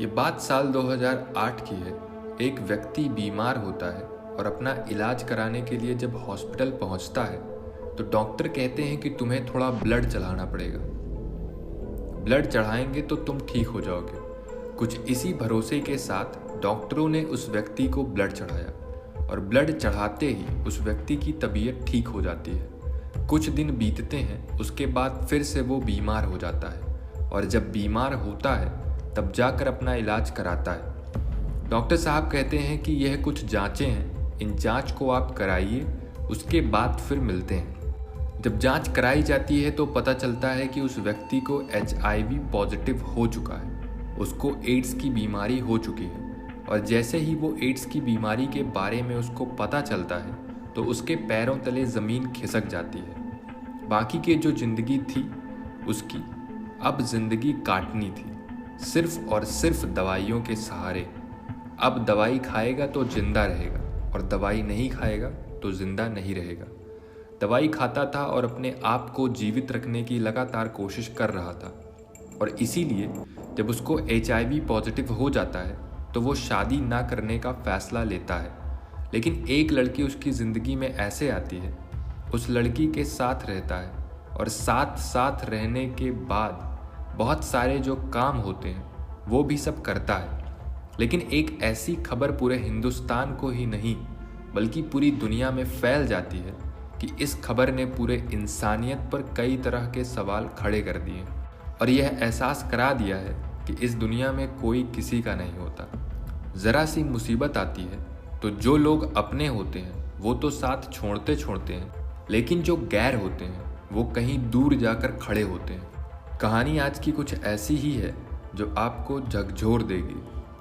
ये बात साल 2008 की है। एक व्यक्ति बीमार होता है और अपना इलाज कराने के लिए जब हॉस्पिटल पहुंचता है तो डॉक्टर कहते हैं कि तुम्हें थोड़ा ब्लड चढ़ाना पड़ेगा। ब्लड चढ़ाएंगे तो तुम ठीक हो जाओगे। कुछ इसी भरोसे के साथ डॉक्टरों ने उस व्यक्ति को ब्लड चढ़ाया और ब्लड चढ़ाते ही उस व्यक्ति की तबीयत ठीक हो जाती है। कुछ दिन बीतते हैं, उसके बाद फिर से वो बीमार हो जाता है और जब बीमार होता है तब जाकर अपना इलाज कराता है। डॉक्टर साहब कहते हैं कि यह कुछ जांचें हैं, इन जांच को आप कराइए, उसके बाद फिर मिलते हैं। जब जांच कराई जाती है तो पता चलता है कि उस व्यक्ति को HIV पॉजिटिव हो चुका है, उसको एड्स की बीमारी हो चुकी है। और जैसे ही वो एड्स की बीमारी के बारे में उसको पता चलता है तो उसके पैरों तले ज़मीन खिसक जाती है। बाकी की जो ज़िंदगी थी उसकी अब ज़िंदगी काटनी थी, सिर्फ और सिर्फ दवाइयों के सहारे। अब दवाई खाएगा तो जिंदा रहेगा और दवाई नहीं खाएगा तो जिंदा नहीं रहेगा। दवाई खाता था और अपने आप को जीवित रखने की लगातार कोशिश कर रहा था और इसीलिए जब उसको HIV पॉजिटिव हो जाता है तो वो शादी ना करने का फैसला लेता है। लेकिन एक लड़की उसकी ज़िंदगी में ऐसे आती है, उस लड़की के साथ रहता है और साथ साथ रहने के बाद बहुत सारे जो काम होते हैं वो भी सब करता है। लेकिन एक ऐसी खबर पूरे हिंदुस्तान को ही नहीं बल्कि पूरी दुनिया में फैल जाती है कि इस खबर ने पूरे इंसानियत पर कई तरह के सवाल खड़े कर दिए और यह एहसास करा दिया है कि इस दुनिया में कोई किसी का नहीं होता। ज़रा सी मुसीबत आती है तो जो लोग अपने होते हैं वो तो साथ छोड़ते छोड़ते हैं, लेकिन जो गैर होते हैं वो कहीं दूर जाकर खड़े होते हैं। कहानी आज की कुछ ऐसी ही है जो आपको झकझोर देगी,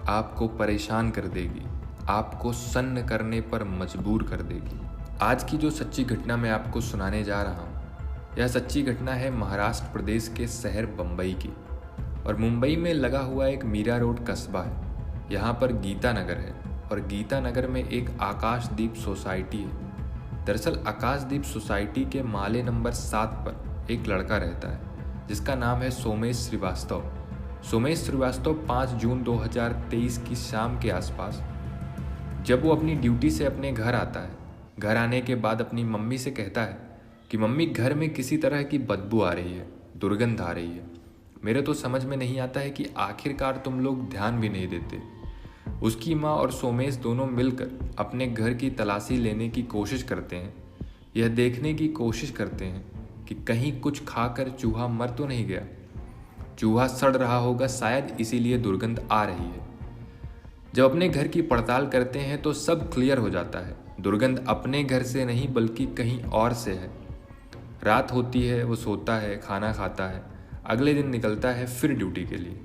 आपको परेशान कर देगी, आपको सन्न करने पर मजबूर कर देगी। आज की जो सच्ची घटना मैं आपको सुनाने जा रहा हूँ, यह सच्ची घटना है महाराष्ट्र प्रदेश के शहर बम्बई की। और मुंबई में लगा हुआ एक मीरा रोड कस्बा है। यहाँ पर गीता नगर है और गीता नगर में एक आकाशदीप सोसाइटी है। दरअसल आकाशदीप सोसाइटी के माले नंबर 7 पर एक लड़का रहता है जिसका नाम है सोमेश श्रीवास्तव। सोमेश श्रीवास्तव 5 जून 2023 की शाम के आसपास जब वो अपनी ड्यूटी से अपने घर आता है, घर आने के बाद अपनी मम्मी से कहता है कि मम्मी घर में किसी तरह की बदबू आ रही है, दुर्गंध आ रही है। मेरे तो समझ में नहीं आता है कि आखिरकार तुम लोग ध्यान भी नहीं देते। उसकी माँ और सोमेश दोनों मिलकर अपने घर की तलाशी लेने की कोशिश करते हैं, यह देखने की कोशिश करते हैं कि कहीं कुछ खाकर चूहा मर तो नहीं गया। चूहा सड़ रहा होगा शायद, इसीलिए दुर्गंध आ रही है। जब अपने घर की पड़ताल करते हैं तो सब क्लियर हो जाता है, दुर्गंध अपने घर से नहीं बल्कि कहीं और से है। रात होती है, वो सोता है, खाना खाता है, अगले दिन निकलता है फिर ड्यूटी के लिए।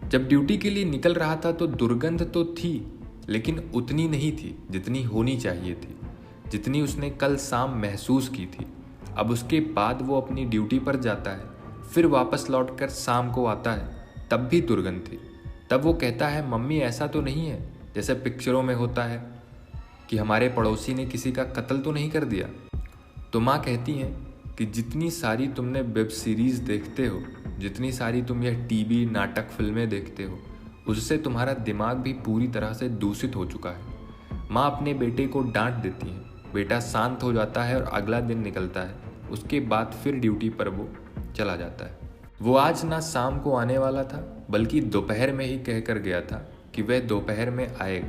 जब ड्यूटी के लिए निकल रहा था तो दुर्गंध तो थी, लेकिन उतनी नहीं थी जितनी होनी चाहिए थी, जितनी उसने कल शाम महसूस की थी। अब उसके बाद वो अपनी ड्यूटी पर जाता है, फिर वापस लौटकर शाम को आता है, तब भी दुर्गंध थी। तब वो कहता है मम्मी ऐसा तो नहीं है जैसे पिक्चरों में होता है कि हमारे पड़ोसी ने किसी का कत्ल तो नहीं कर दिया। तो माँ कहती हैं कि जितनी सारी तुमने वेब सीरीज़ देखते हो, जितनी सारी तुम यह टीवी नाटक फिल्में देखते हो, उससे तुम्हारा दिमाग भी पूरी तरह से दूषित हो चुका है। माँ अपने बेटे को डांट देती हैं, बेटा शांत हो जाता है और अगला दिन निकलता है। उसके बाद फिर ड्यूटी पर वो चला जाता है। वो आज ना शाम को आने वाला था बल्कि दोपहर में ही कह कर गया था कि वह दोपहर में आएगा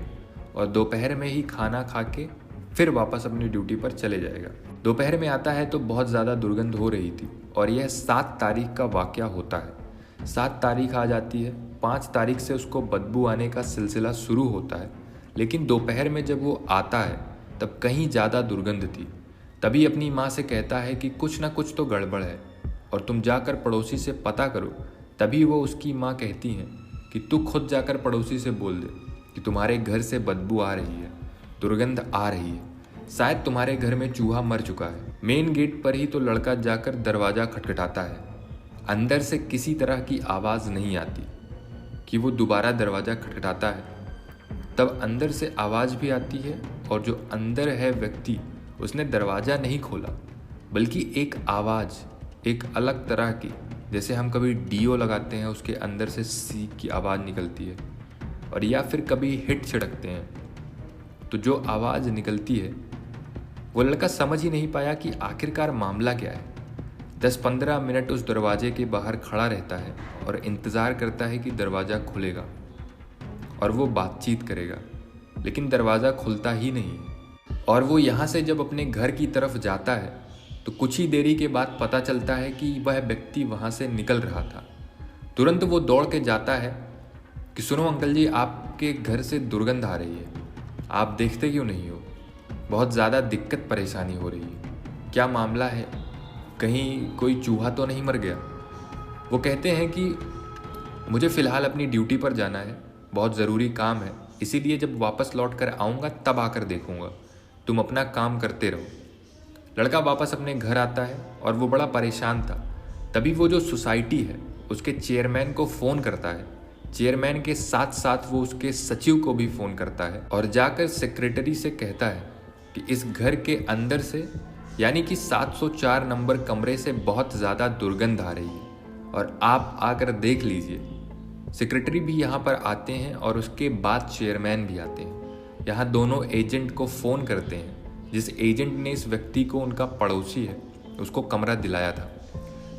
और दोपहर में ही खाना खा के फिर वापस अपनी ड्यूटी पर चले जाएगा। दोपहर में आता है तो बहुत ज़्यादा दुर्गंध हो रही थी और यह 7 तारीख का वाक़या होता है। 7 तारीख आ जाती है, 5 तारीख से उसको बदबू आने का सिलसिला शुरू होता है, लेकिन दोपहर में जब वो आता है तब कहीं ज़्यादा दुर्गंध थी। तभी अपनी माँ से कहता है कि कुछ ना कुछ तो गड़बड़ है और तुम जाकर पड़ोसी से पता करो। तभी वो उसकी माँ कहती हैं कि तू खुद जाकर पड़ोसी से बोल दे कि तुम्हारे घर से बदबू आ रही है, दुर्गंध आ रही है, शायद तुम्हारे घर में चूहा मर चुका है। मेन गेट पर ही तो लड़का जाकर दरवाज़ा खटखटाता है। अंदर से किसी तरह की आवाज़ नहीं आती कि वो दोबारा दरवाज़ा खटखटाता है। तब अंदर से आवाज़ भी आती है और जो अंदर है व्यक्ति, उसने दरवाज़ा नहीं खोला बल्कि एक आवाज़, एक अलग तरह की, जैसे हम कभी डीओ लगाते हैं उसके अंदर से सीख की आवाज़ निकलती है, और या फिर कभी हिट छिड़कते हैं, तो जो आवाज़ निकलती है वो लड़का समझ ही नहीं पाया कि आखिरकार मामला क्या है। 10-15 मिनट उस दरवाजे के बाहर खड़ा रहता है और इंतज़ार करता है कि दरवाज़ा खुलेगा और वो बातचीत करेगा, लेकिन दरवाज़ा खुलता ही नहीं है। और वो यहाँ से जब अपने घर की तरफ जाता है तो कुछ ही देरी के बाद पता चलता है कि वह व्यक्ति वहाँ से निकल रहा था। तुरंत वो दौड़ के जाता है कि सुनो अंकल जी, आपके घर से दुर्गंध आ रही है, आप देखते क्यों नहीं हो? बहुत ज़्यादा दिक्कत परेशानी हो रही है, क्या मामला है? कहीं कोई चूहा तो नहीं मर गया? वो कहते हैं कि मुझे फ़िलहाल अपनी ड्यूटी पर जाना है, बहुत ज़रूरी काम है, इसीलिए जब वापस लौट कर आऊँगा तब आकर देखूँगा, तुम अपना काम करते रहो। लड़का वापस अपने घर आता है और वो बड़ा परेशान था। तभी वो जो सोसाइटी है उसके चेयरमैन को फ़ोन करता है। चेयरमैन के साथ साथ वो उसके सचिव को भी फ़ोन करता है और जाकर सेक्रेटरी से कहता है कि इस घर के अंदर से यानी कि 704 नंबर कमरे से बहुत ज़्यादा दुर्गंध आ रही है और आप आकर देख लीजिए। सेक्रेटरी भी यहाँ पर आते हैं और उसके बाद चेयरमैन भी आते हैं। यहाँ दोनों एजेंट को फ़ोन करते हैं। जिस एजेंट ने इस व्यक्ति को, उनका पड़ोसी है, उसको कमरा दिलाया था।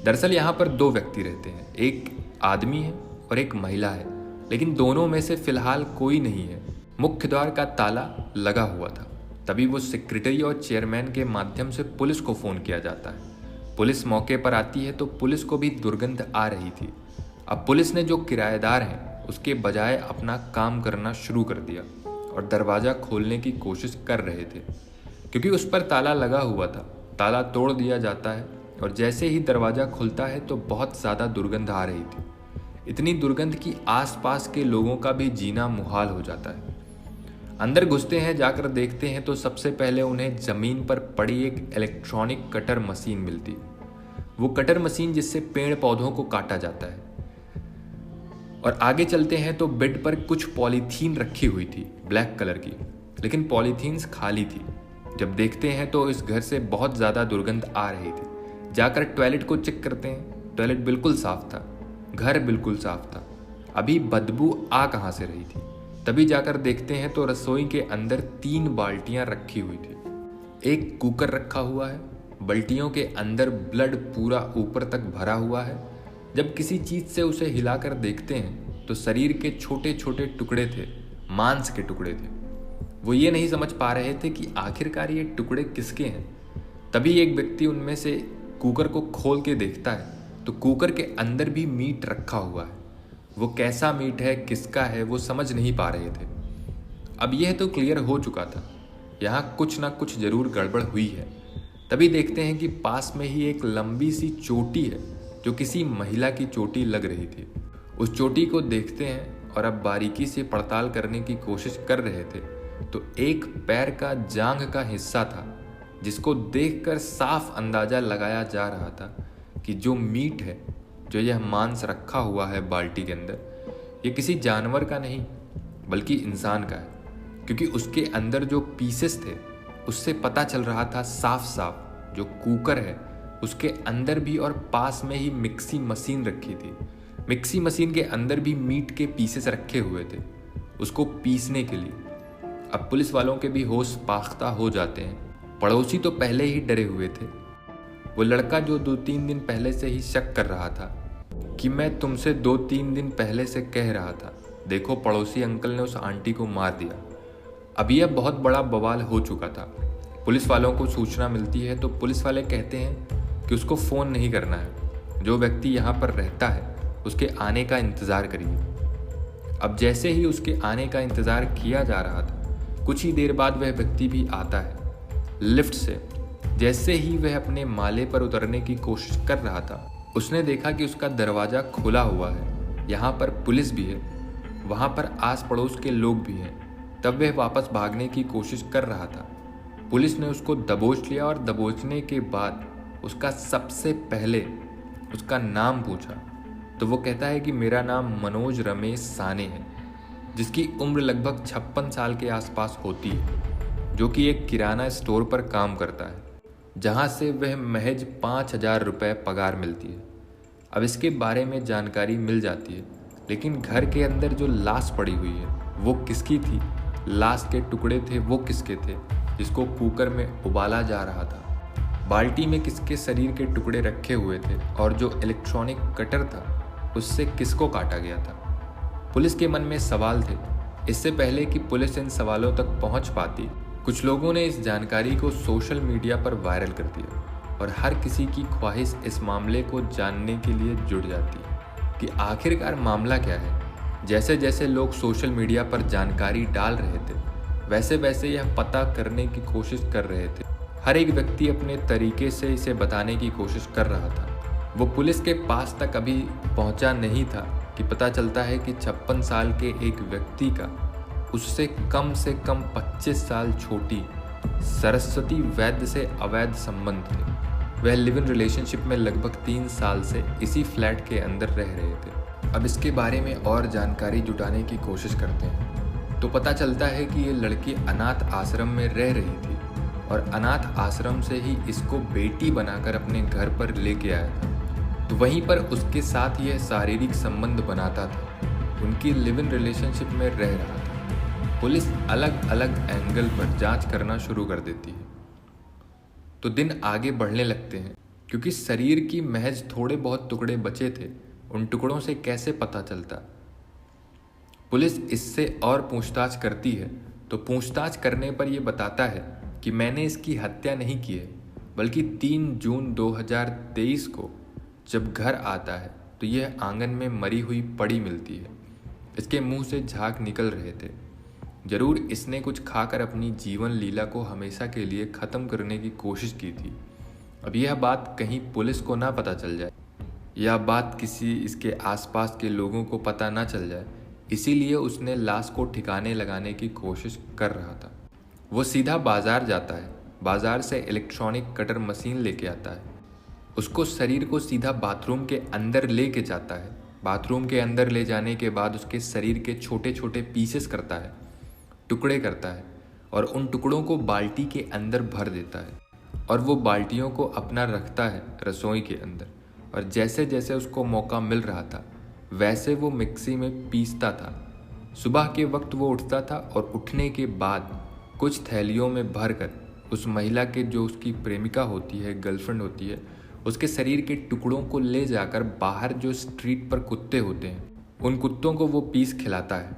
दरअसल यहाँ पर 2 व्यक्ति रहते हैं, एक आदमी है और एक महिला है, लेकिन दोनों में से फ़िलहाल कोई नहीं है। मुख्य द्वार का ताला लगा हुआ था। तभी वो सेक्रेटरी और चेयरमैन के माध्यम से पुलिस को फ़ोन किया जाता है। पुलिस मौके पर आती है तो पुलिस को भी दुर्गंध आ रही थी। अब पुलिस ने जो किराएदार हैं उसके बजाय अपना काम करना शुरू कर दिया और दरवाज़ा खोलने की कोशिश कर रहे थे, क्योंकि उस पर ताला लगा हुआ था। ताला तोड़ दिया जाता है और जैसे ही दरवाज़ा खुलता है तो बहुत ज़्यादा दुर्गंध आ रही थी। इतनी दुर्गंध कि आसपास के लोगों का भी जीना मुहाल हो जाता है। अंदर घुसते हैं, जाकर देखते हैं तो सबसे पहले उन्हें ज़मीन पर पड़ी एक इलेक्ट्रॉनिक कटर मशीन मिलती। वो कटर मशीन जिससे पेड़ पौधों को काटा जाता है। और आगे चलते हैं तो बेड पर कुछ पॉलीथीन रखी हुई थी ब्लैक कलर की, लेकिन पॉलीथीन्स खाली थी। जब देखते हैं तो इस घर से बहुत ज़्यादा दुर्गंध आ रही थी। जाकर टॉयलेट को चेक करते हैं, टॉयलेट बिल्कुल साफ था, घर बिल्कुल साफ था। अभी बदबू आ कहाँ से रही थी? तभी जाकर देखते हैं तो रसोई के अंदर 3 बाल्टियां रखी हुई थी। एक कुकर रखा हुआ है, बाल्टियों के अंदर ब्लड पूरा ऊपर तक भरा हुआ है। जब किसी चीज़ से उसे हिलाकर देखते हैं तो शरीर के छोटे छोटे टुकड़े थे, मांस के टुकड़े थे। वो ये नहीं समझ पा रहे थे कि आखिरकार ये टुकड़े किसके हैं। तभी एक व्यक्ति उनमें से कुकर को खोल के देखता है तो कुकर के अंदर भी मीट रखा हुआ है। वो कैसा मीट है, किसका है, वो समझ नहीं पा रहे थे। अब यह तो क्लियर हो चुका था, यहाँ कुछ ना कुछ जरूर गड़बड़ हुई है। तभी देखते हैं कि पास में ही एक लंबी सी चोटी है जो किसी महिला की चोटी लग रही थी। उस चोटी को देखते हैं और अब बारीकी से पड़ताल करने की कोशिश कर रहे थे तो एक पैर का जांघ का हिस्सा था, जिसको देखकर साफ अंदाजा लगाया जा रहा था कि जो मीट है, जो यह मांस रखा हुआ है बाल्टी के अंदर, ये किसी जानवर का नहीं बल्कि इंसान का है। क्योंकि उसके अंदर जो पीसेस थे उससे पता चल रहा था साफ साफ जो कुकर है उसके अंदर भी और पास में ही मिक्सी मशीन रखी थी। मिक्सी मशीन के अंदर भी मीट के पीसेस रखे हुए थे उसको पीसने के लिए। अब पुलिस वालों के भी होश पाख्ता हो जाते हैं। पड़ोसी तो पहले ही डरे हुए थे। वो लड़का जो 2-3 दिन पहले से ही शक कर रहा था कि मैं तुमसे 2-3 दिन पहले से कह रहा था, देखो पड़ोसी अंकल ने उस आंटी को मार दिया। अब यह बहुत बड़ा बवाल हो चुका था। पुलिस वालों को सूचना मिलती है तो पुलिस वाले कहते हैं कि उसको फ़ोन नहीं करना है, जो व्यक्ति यहाँ पर रहता है उसके आने का इंतज़ार करिए। अब जैसे ही उसके आने का इंतज़ार किया जा रहा था, कुछ ही देर बाद वह व्यक्ति भी आता है लिफ्ट से। जैसे ही वह अपने माले पर उतरने की कोशिश कर रहा था, उसने देखा कि उसका दरवाज़ा खुला हुआ है। यहाँ पर पुलिस भी है, वहाँ पर आस पड़ोस के लोग भी हैं। तब वह वापस भागने की कोशिश कर रहा था। पुलिस ने उसको दबोच लिया और दबोचने के बाद उसका सबसे पहले उसका नाम पूछा तो वो कहता है कि मेरा नाम मनोज रमेश साने है, जिसकी उम्र लगभग 56 साल के आसपास होती है, जो कि एक किराना स्टोर पर काम करता है, जहाँ से वह महज 5,000 रुपये पगार मिलती है। अब इसके बारे में जानकारी मिल जाती है लेकिन घर के अंदर जो लाश पड़ी हुई है वो किसकी थी, लाश के टुकड़े थे वो किसके थे, जिसको कुकर में उबाला जा रहा था, बाल्टी में किसके शरीर के टुकड़े रखे हुए थे और जो इलेक्ट्रॉनिक कटर था उससे किसको काटा गया था। पुलिस के मन में सवाल थे। इससे पहले कि पुलिस इन सवालों तक पहुंच पाती, कुछ लोगों ने इस जानकारी को सोशल मीडिया पर वायरल कर दिया और हर किसी की ख्वाहिश इस मामले को जानने के लिए जुट जाती है कि आखिरकार मामला क्या है। जैसे जैसे लोग सोशल मीडिया पर जानकारी डाल रहे थे वैसे वैसे यह पता करने की कोशिश कर रहे थे। हर एक व्यक्ति अपने तरीके से इसे बताने की कोशिश कर रहा था। वो पुलिस के पास तक अभी पहुंचा नहीं था कि पता चलता है कि 56 साल के एक व्यक्ति का उससे कम 25 साल छोटी सरस्वती वैद्य से अवैध संबंध थे। वह लिव इन रिलेशनशिप में लगभग 3 साल से इसी फ्लैट के अंदर रह रहे थे। अब इसके बारे में और जानकारी जुटाने की कोशिश करते हैं तो पता चलता है कि ये लड़की अनाथ आश्रम में रह रही थी और अनाथ आश्रम से ही इसको बेटी बनाकर अपने घर पर लेके आया था। तो वहीं पर उसके साथ यह शारीरिक संबंध बनाता था, उनकी लिव इन रिलेशनशिप में रह रहा था। पुलिस अलग अलग एंगल पर जांच करना शुरू कर देती है तो दिन आगे बढ़ने लगते हैं। क्योंकि शरीर की महज थोड़े बहुत टुकड़े बचे थे, उन टुकड़ों से कैसे पता चलता। पुलिस इससे और पूछताछ करती है तो पूछताछ करने पर यह बताता है कि मैंने इसकी हत्या नहीं की है, बल्कि 3 जून 2023 को जब घर आता है तो यह आंगन में मरी हुई पड़ी मिलती है। इसके मुंह से झाग निकल रहे थे। जरूर इसने कुछ खाकर अपनी जीवन लीला को हमेशा के लिए ख़त्म करने की कोशिश की थी। अब यह बात कहीं पुलिस को ना पता चल जाए, यह बात किसी इसके आसपास के लोगों को पता ना चल जाए, इसीलिए उसने लाश को ठिकाने लगाने की कोशिश कर रहा था। वो सीधा बाजार जाता है, बाजार से इलेक्ट्रॉनिक कटर मशीन लेके आता है, उसको शरीर को सीधा बाथरूम के अंदर लेके जाता है। बाथरूम के अंदर ले जाने के बाद उसके शरीर के छोटे छोटे पीसेस करता है, टुकड़े करता है और उन टुकड़ों को बाल्टी के अंदर भर देता है और वो बाल्टियों को अपना रखता है रसोई के अंदर। और जैसे जैसे उसको मौका मिल रहा था वैसे वो मिक्सी में पीसता था। सुबह के वक्त वो उठता था और उठने के बाद कुछ थैलियों में भरकर उस महिला के जो उसकी प्रेमिका होती है, गर्लफ्रेंड होती है, उसके शरीर के टुकड़ों को ले जाकर बाहर जो स्ट्रीट पर कुत्ते होते हैं उन कुत्तों को वो पीस खिलाता है,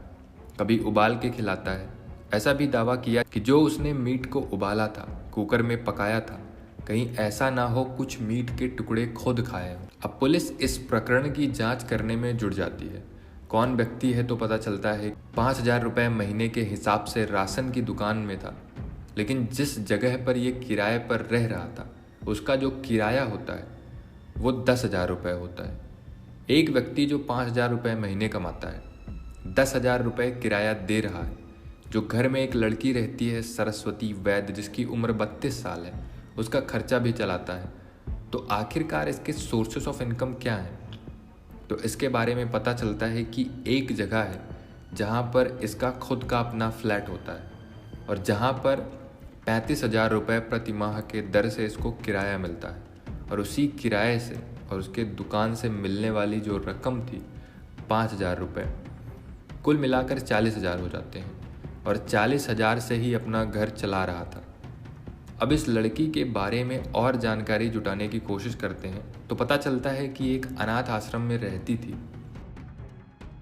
कभी उबाल के खिलाता है। ऐसा भी दावा किया कि जो उसने मीट को उबाला था, कुकर में पकाया था, कहीं ऐसा ना हो कुछ मीट के टुकड़े खुद खाए। अब पुलिस इस प्रकरण की जांच करने में जुट जाती है। कौन व्यक्ति है तो पता चलता है 5,000 रुपये महीने के हिसाब से राशन की दुकान में था, लेकिन जिस जगह पर यह किराए पर रह रहा था उसका जो किराया होता है वो 10,000 रुपये होता है। एक व्यक्ति जो 5,000 रुपये महीने कमाता है 10,000 रुपये किराया दे रहा है। जो घर में एक लड़की रहती है सरस्वती वैद्य, जिसकी उम्र 32 साल है, उसका खर्चा भी चलाता है। तो आखिरकार इसके सोर्सेस ऑफ इनकम क्या हैं? तो इसके बारे में पता चलता है कि एक जगह है जहाँ पर इसका खुद का अपना फ्लैट होता है और जहाँ पर 35,000 रुपये प्रति माह के दर से इसको किराया मिलता है। और उसी किराए से और उसके दुकान से मिलने वाली जो रकम थी 5,000 रुपये, कुल मिलाकर 40,000 हो जाते हैं और 40,000 से ही अपना घर चला रहा था। अब इस लड़की के बारे में और जानकारी जुटाने की कोशिश करते हैं तो पता चलता है कि एक अनाथ आश्रम में रहती थी